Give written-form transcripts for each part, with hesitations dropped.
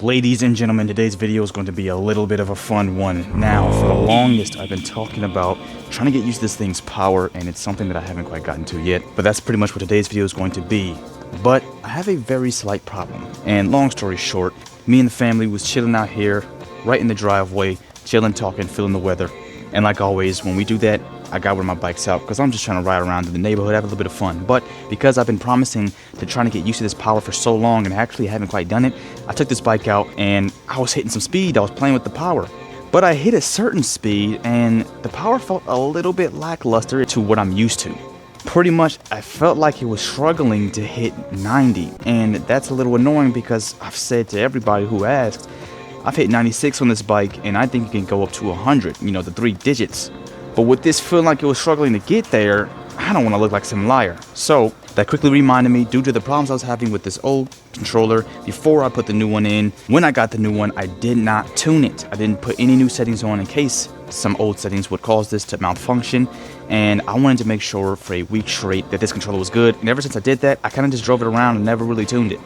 Ladies and gentlemen, today's video is going to be a little bit of a fun one. Now, for the longest, I've been talking about trying to get used to this thing's power, and it's something that I haven't quite gotten to yet. But that's pretty much what today's video is going to be. But I have a very slight problem. And long story short, me and the family was chilling out here, right in the driveway, chilling, talking, feeling the weather. And like always, when we do that, I got one of my bikes out because I'm just trying to ride around in the neighborhood, have a little bit of fun. But because I've been promising to trying to get used to this power for so long and actually haven't quite done it, I took this bike out and I was hitting some speed. I was playing with the power. But I hit a certain speed and the power felt a little bit lackluster to what I'm used to. Pretty much, I felt like it was struggling to hit 90. And that's a little annoying because I've said to everybody who asks, I've hit 96 on this bike and I think it can go up to 100, you know, the 3 digits. But with this feeling like it was struggling to get there, I don't want to look like some liar. So that quickly reminded me, due to the problems I was having with this old controller before I put the new one in, when I got the new one, I did not tune it. I didn't put any new settings on in case some old settings would cause this to malfunction. And I wanted to make sure for a week straight that this controller was good. And ever since I did that, I kind of just drove it around and never really tuned it.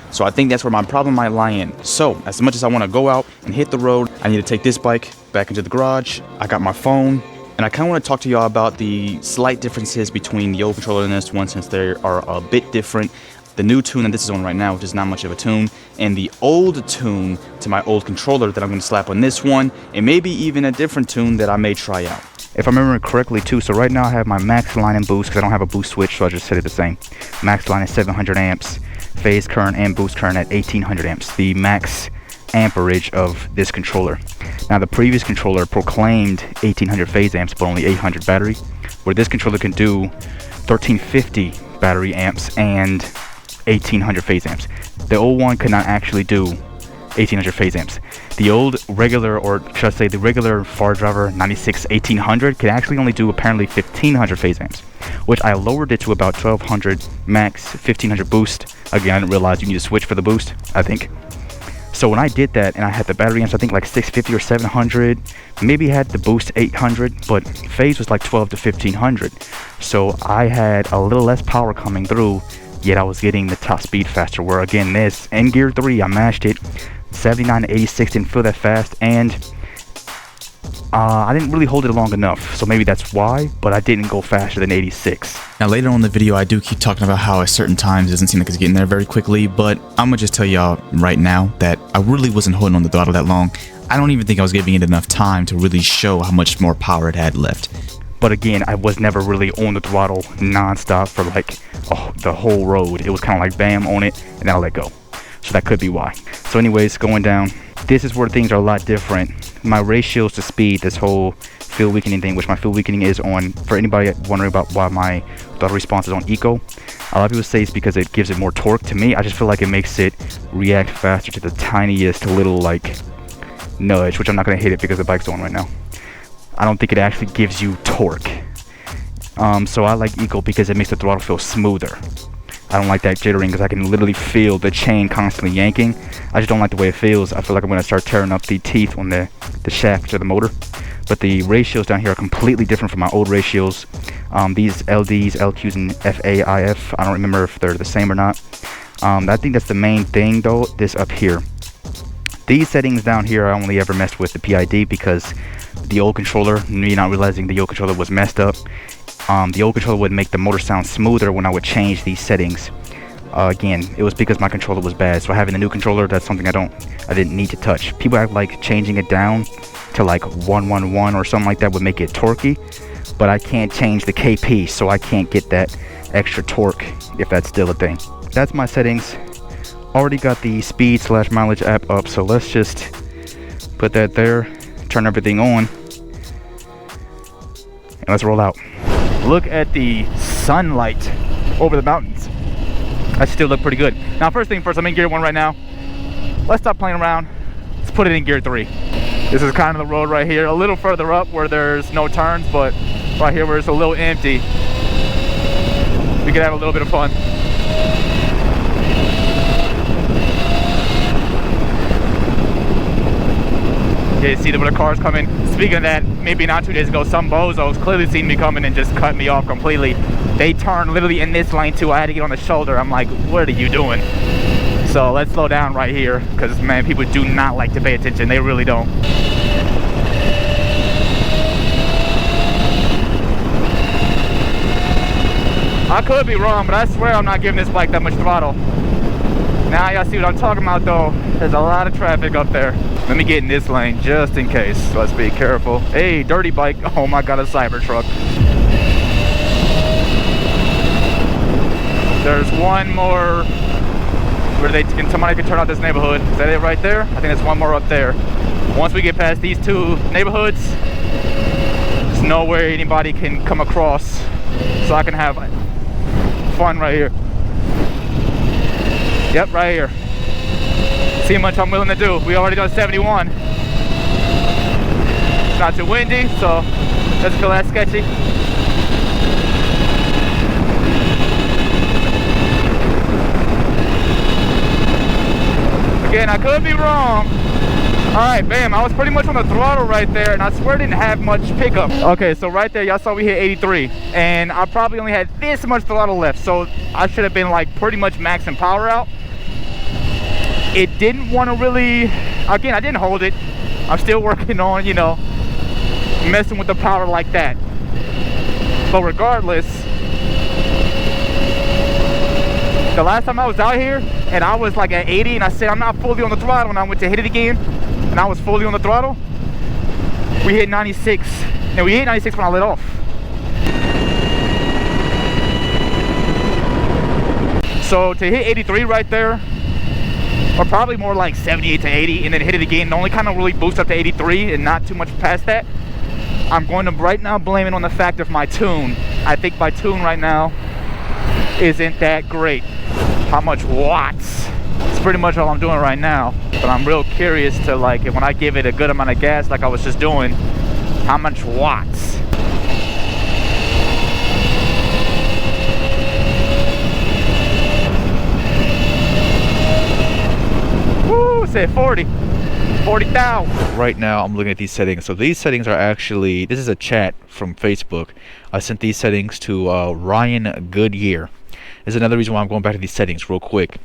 So I think that's where my problem might lie in. So as much as I want to go out and hit the road, I need to take this bike back into the garage. I got my phone. And I kind of want to talk to y'all about the slight differences between the old controller and this one, since they are a bit different. The new tune that this is on right now, which is not much of a tune, and the old tune to my old controller that I'm going to slap on this one, and maybe even a different tune that I may try out. If I remember correctly too, so right now I have my max line and boost because I don't have a boost switch, so I just set it the same. Max line is 700 amps, phase current and boost current at 1800 amps, the max amperage of this controller. Now the previous controller proclaimed 1800 phase amps but only 800 battery, where this controller can do 1350 battery amps and 1800 phase amps. The old one could not actually do 1800 phase amps. The old regular, or should I say the regular FARDRIVER 96 1800 could actually only do apparently 1500 phase amps, which I lowered it to about 1200 max, 1500 boost. Again, I didn't realize you need to switch for the boost, I think. So when I did that and I had the battery amps, I think like 650 or 700, maybe had the boost 800, but phase was like 12 to 1500. So I had a little less power coming through, yet I was getting the top speed faster. Where again, this in gear 3, I mashed it 79 to 86, didn't feel that fast, and I didn't really hold it long enough, so maybe that's why, but I didn't go faster than 86. Now later on in the video, I do keep talking about how at certain times it doesn't seem like it's getting there very quickly, but I'm gonna just tell y'all right now that I really wasn't holding on the throttle that long. I don't even think I was giving it enough time to really show how much more power it had left. But again, I was never really on the throttle non-stop for like the whole road. It was kind of like bam, on it, and then I let go. So that could be why. So anyways, going down, this is where things are a lot different. My ratios to speed, this whole field weakening thing, which my field weakening is on, for anybody wondering about why my throttle response is on eco, a lot of people say it's because it gives it more torque. To me, I just feel like it makes it react faster to the tiniest little like nudge, which I'm not going to hit it because the bike's on right now. I don't think it actually gives you torque. So I like eco because it makes the throttle feel smoother. I don't like that jittering because I can literally feel the chain constantly yanking. I just don't like the way it feels. I feel like I'm going to start tearing up the teeth on the shaft of the motor. But the ratios down here are completely different from my old ratios. These LDs, LQs, and FAIF, I don't remember if they're the same or not. I think that's the main thing though, this up here. These settings down here I only ever messed with the PID because the old controller, me not realizing the old controller was messed up. The old controller would make the motor sound smoother when I would change these settings. Again, it was because my controller was bad. So having the new controller, that's something I didn't need to touch. People act like changing it down to like 111 or something like that would make it torquey, but I can't change the KP, so I can't get that extra torque if that's still a thing. That's my settings. Already got the speed / mileage app up, so let's just put that there, turn everything on, and let's roll out. Look at the sunlight over the mountains. That still look pretty good. Now first thing first, I'm in gear 1 right now. Let's stop playing around. Let's put it in gear 3. This is kind of the road right here, a little further up where there's no turns, but right here where it's a little empty, we could have a little bit of fun. Yeah, see where the car's coming. Speaking of that, maybe not 2 days ago, some bozos clearly seen me coming and just cut me off completely. They turned literally in this lane too. I had to get on the shoulder. I'm like, what are you doing? So let's slow down right here, because man, people do not like to pay attention. They really don't. I could be wrong, but I swear I'm not giving this bike that much throttle. Now y'all see what I'm talking about though. There's a lot of traffic up there. Let me get in this lane just in case. Let's be careful. Hey, dirty bike. Oh my God, a cyber truck. There's one more where somebody can turn out this neighborhood. Is that it right there? I think there's one more up there. Once we get past these two neighborhoods, there's no way anybody can come across, so I can have fun right here. Yep, right here. See how much I'm willing to do. We already done 71. It's not too windy, so doesn't feel that sketchy. Again, I could be wrong. Alright, bam, I was pretty much on the throttle right there, and I swear I didn't have much pickup. Okay, so right there, y'all saw we hit 83, and I probably only had this much throttle left, so I should have been like pretty much maxing power out. It didn't want to really, again, I didn't hold it. I'm still working on, you know, messing with the power like that. But regardless, the last time I was out here and I was like at 80 and I said I'm not fully on the throttle, and I went to hit it again and I was fully on the throttle, we hit 96. And we hit 96 when I let off. So to hit 83 right there, or probably more like 78 to 80, and then hit it again, and only kind of really boost up to 83 and not too much past that, I'm going to right now blame it on the fact of my tune. I think my tune right now isn't that great. How much watts? It's pretty much all I'm doing right now. But I'm real curious to, like, when I give it a good amount of gas like I was just doing, how much watts? Woo, say 40,000. Right now I'm looking at these settings. So these settings are actually, this is a chat from Facebook. I sent these settings to Ryan Goodyear. Is another reason why I'm going back to these settings real quick.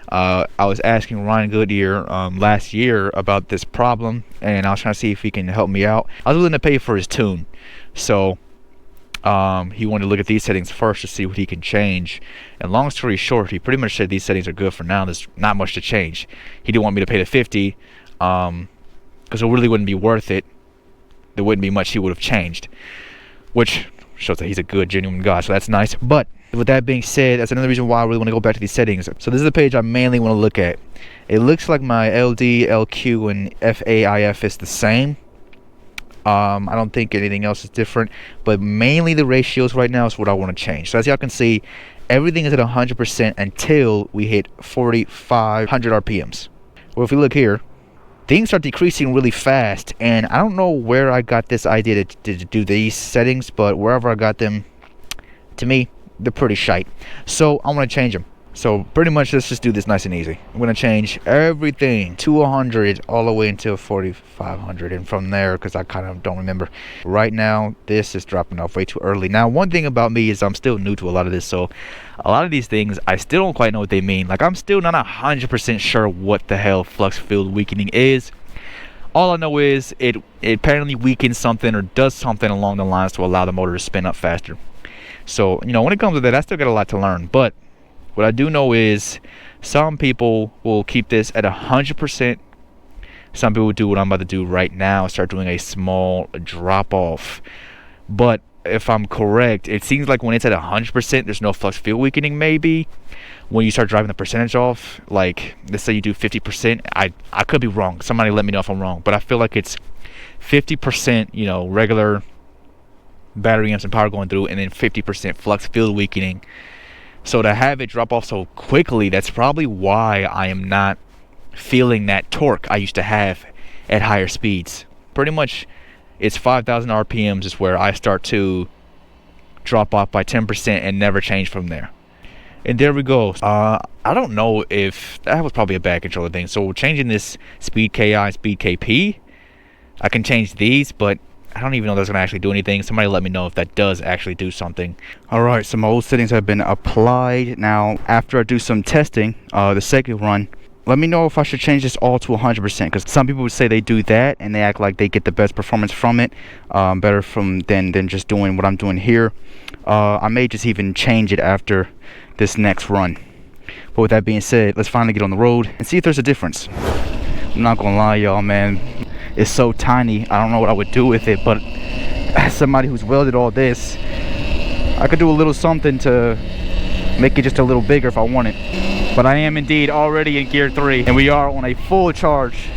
I was asking Ryan Goodyear last year about this problem, and I was trying to see if he can help me out. I was willing to pay for his tune, so he wanted to look at these settings first to see what he can change. And long story short, he pretty much said these settings are good for now. There's not much to change. He didn't want me to pay the 50 because it really wouldn't be worth it. There wouldn't be much he would have changed, which shows that he's a good, genuine guy, so that's nice. But with that being said, that's another reason why I really want to go back to these settings. So this is the page I mainly want to look at. It looks like my LD, LQ, and FAIF is the same. I don't think anything else is different, but mainly the ratios right now is what I want to change. So as y'all can see, everything is at 100% until we hit 4,500 RPMs. Well, if we look here, things start decreasing really fast, and I don't know where I got this idea to do these settings, but wherever I got them, to me, they're pretty shite. So I want to change them. So pretty much let's just do this nice and easy. I'm going to change everything to 100 all the way until 4,500, and from there, because I kind of don't remember. Right now, this is dropping off way too early. Now, one thing about me is I'm still new to a lot of this, so a lot of these things, I still don't quite know what they mean. Like, I'm still not 100% sure what the hell flux field weakening is. All I know is it apparently weakens something or does something along the lines to allow the motor to spin up faster. So, you know, when it comes to that, I still got a lot to learn. But what I do know is some people will keep this at 100%. Some people do what I'm about to do right now, start doing a small drop off. But if I'm correct, it seems like when it's at 100%, there's no flux field weakening maybe. When you start driving the percentage off, like let's say you do 50%, I could be wrong. Somebody let me know if I'm wrong. But I feel like it's 50%, you know, regular battery amps and power going through, and then 50% flux field weakening. So to have it drop off so quickly, that's probably why I am not feeling that torque I used to have at higher speeds. Pretty much it's 5,000 RPMs is where I start to drop off by 10% and never change from there. And there we go. I don't know if that was probably a bad controller thing. So changing this speed KI, speed KP, I can change these, but I don't even know if that's going to actually do anything. Somebody let me know if that does actually do something. Alright, so my old settings have been applied. Now, after I do some testing, the second run, Let me know if I should change this all to 100%, because some people would say they do that and they act like they get the best performance from it, better than just doing what I'm doing here. I may just even change it after this next run. But with that being said, let's finally get on the road and see if there's a difference. I'm not gonna lie, y'all, man, it's so tiny. I don't know what I would do with it, but as somebody who's welded all this, I could do a little something to make it just a little bigger if I want it. But I am indeed already in gear 3, and we are on a full charge.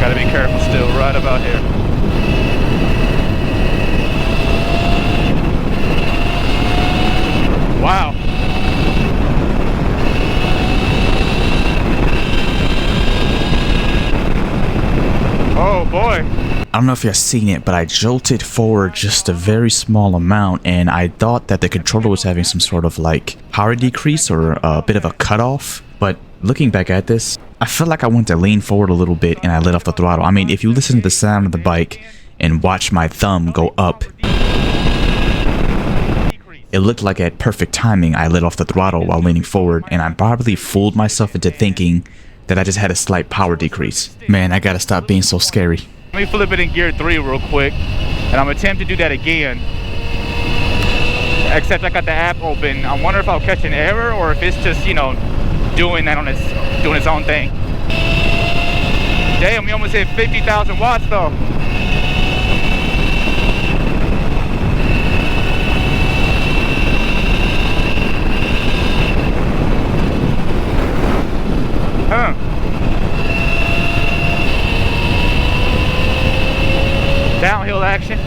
Gotta be careful still, right about here. Wow. Oh boy. I don't know if you've seen it, but I jolted forward just a very small amount, and I thought that the controller was having some sort of like power decrease or a bit of a cutoff. But looking back at this, I felt like I wanted to lean forward a little bit and I let off the throttle. I mean, if you listen to the sound of the bike and watch my thumb go up, it looked like at perfect timing I let off the throttle while leaning forward, and I probably fooled myself into thinking that I just had a slight power decrease. Man, I gotta stop being so scary. Let me flip it in gear 3 real quick, and I'm gonna attempt to do that again. Except I got the app open. I wonder if I'll catch an error or if it's just, you know, doing that on doing its own thing. Damn, we almost hit 50,000 watts though. Huh. Downhill action.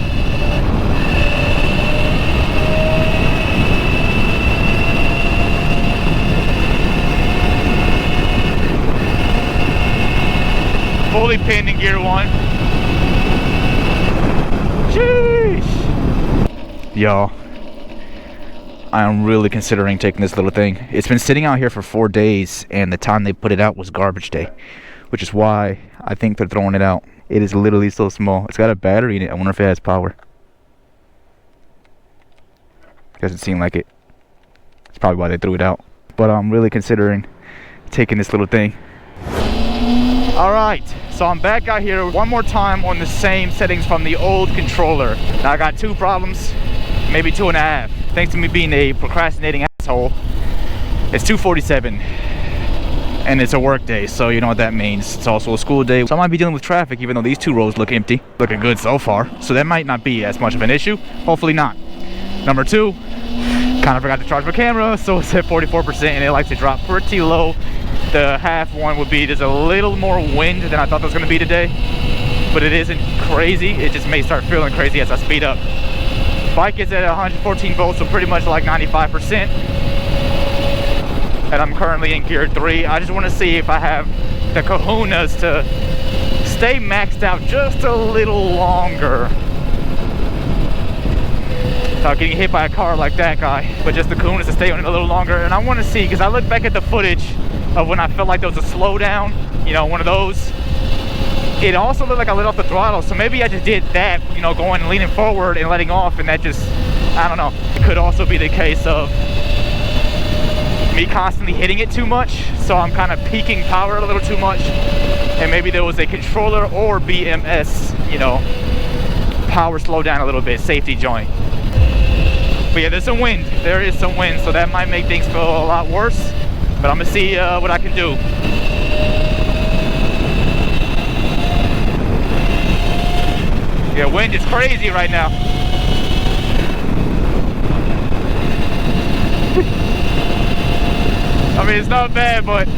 Fully pinned in gear 1. Sheesh. Y'all, I am really considering taking this little thing. It's been sitting out here for 4 days, and the time they put it out was garbage day, which is why I think they're throwing it out. It is literally so small. It's got a battery in it. I wonder if it has power. Doesn't seem like it. That's probably why they threw it out. But I'm really considering taking this little thing. Alright, so I'm back out here one more time on the same settings from the old controller. Now I got 2 problems, maybe 2.5. Thanks to me being a procrastinating asshole. It's 2:47 and it's a work day, so you know what that means. It's also a school day, so I might be dealing with traffic even though these 2 roads look empty. Looking good so far, so that might not be as much of an issue. Hopefully not. Number 2, kind of forgot to charge my camera, so it's at 44% and it likes to drop pretty low. The half one would be there's a little more wind than I thought there was going to be today, but it isn't crazy. It just may start feeling crazy as I speed up. Bike is at 114 volts, so pretty much like 95%. And I'm currently in gear 3. I just want to see if I have the kahunas to stay maxed out just a little longer. Without getting hit by a car like that guy, but just the kahunas to stay on it a little longer. And I want to see, because I look back at the footage of when I felt like there was a slowdown, you know, one of those. It also looked like I let off the throttle, so maybe I just did that, you know, going and leaning forward and letting off, and that just, I don't know. It could also be the case of me constantly hitting it too much, so I'm kind of peaking power a little too much, and maybe there was a controller or BMS, you know, power slow down a little bit, safety joint. But yeah, there's some wind. There is some wind, so that might make things feel a lot worse, but I'm gonna see what I can do. Yeah, wind is crazy right now. I mean, it's not bad, but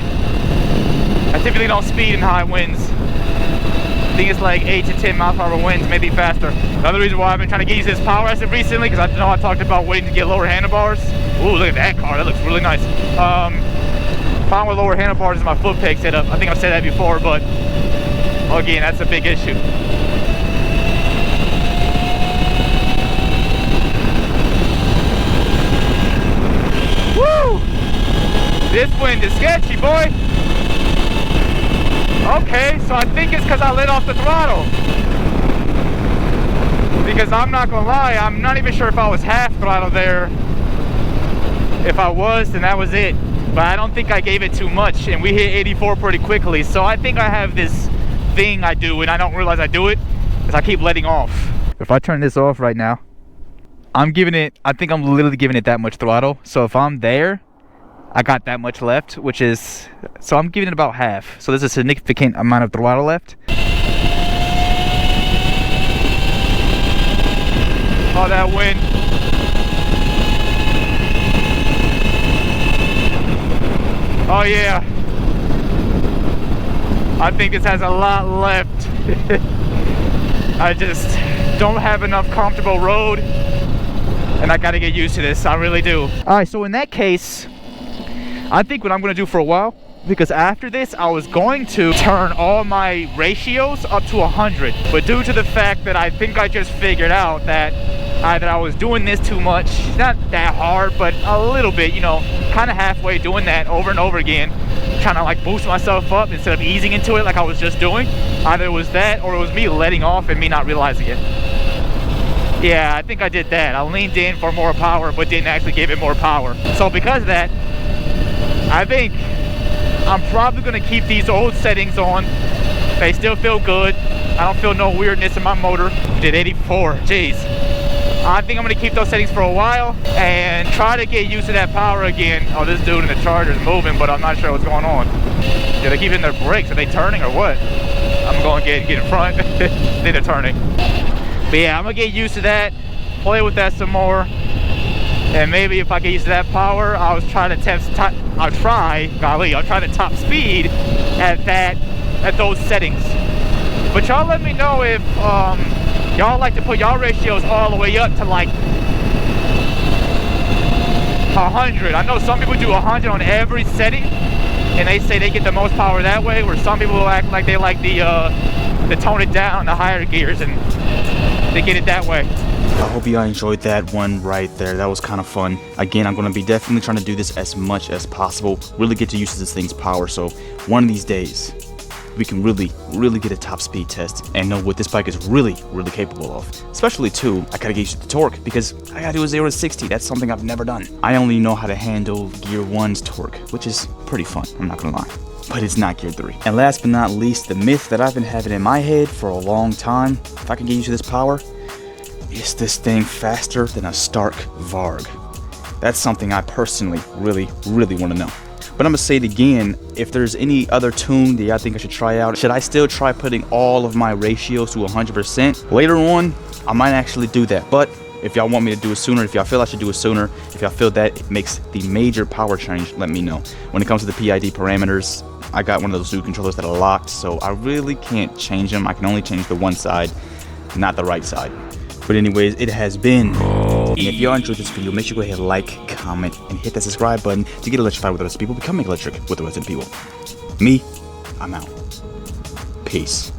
I typically don't speed in high winds. I think it's like 8 to 10 mile per hour winds, maybe faster. Another reason why I've been trying to get used to this power asset recently, because I know I talked about waiting to get lower handlebars. Ooh, look at that car, that looks really nice. Problem with lower handlebars is my foot peg setup. I think I've said that before, but again, that's a big issue. Woo! This wind is sketchy, boy. Okay, so I think it's because I let off the throttle. Because I'm not gonna lie, I'm not even sure if I was half throttle there. If I was, then that was it. But I don't think I gave it too much, and we hit 84 pretty quickly. So I think I have this thing I do, and I don't realize I do it, is I keep letting off. If I turn this off right now, I'm giving it, I think I'm literally giving it that much throttle. So if I'm there, I got that much left, which is, so I'm giving it about half. So there's a significant amount of throttle left. Oh, that wind. Oh yeah. I think this has a lot left. I just don't have enough comfortable road, and I gotta get used to this. I really do. All right, so in that case, I think what I'm gonna do for a while, because after this I was going to turn all my ratios up to 100, but due to the fact that I think I just figured out that either I was doing this too much, not that hard, but a little bit, you know, kind of halfway doing that over and over again, trying to like boost myself up instead of easing into it like I was just doing. Either it was that or it was me letting off and me not realizing it. Yeah, I think I did that. I leaned in for more power but didn't actually give it more power. So because of that, I think I'm probably gonna keep these old settings on. They still feel good. I don't feel no weirdness in my motor. Did 84, jeez. I think I'm gonna keep those settings for a while and try to get used to that power again. Oh, this dude in the Charger's moving, but I'm not sure what's going on. Yeah, they keep hitting their brakes. Are they turning or what? I'm gonna get in front. They're turning. But yeah, I'm gonna get used to that, play with that some more, and maybe if I get used to that power, I'll try to try the top speed at those settings. But y'all let me know if y'all like to put y'all ratios all the way up to like 100. I know some people do 100 on every setting, and they say they get the most power that way, where some people act like they like the tone it down, the higher gears, and they get it that way. I hope you all enjoyed that one right there. That was kind of fun. Again, I'm going to be definitely trying to do this as much as possible, really get used to this thing's power, so one of these days we can really get a top speed test and know what this bike is really capable of. Especially too, I gotta get used to the torque, because I gotta do a 0 to 60. That's something I've never done. I only know how to handle Gear 1's torque, which is pretty fun, I'm not gonna lie. But it's not Gear 3. And last but not least, the myth that I've been having in my head for a long time, if I can get used to this power, is this thing faster than a Stark Varg? That's something I personally really want to know. But I'm gonna say it again, if there's any other tune that I think I should try out, should I still try putting all of my ratios to 100%? Later on, I might actually do that. But if y'all want me to do it sooner, if y'all feel I should do it sooner, if y'all feel that it makes the major power change, let me know. When it comes to the PID parameters, I got one of those new controllers that are locked, so I really can't change them. I can only change the one side, not the right side. But anyways, it has been. And if y'all enjoyed this video, make sure you go ahead and like, comment, and hit that subscribe button to get electrified with the rest of people, becoming electric with the rest of the people. Me, I'm out. Peace.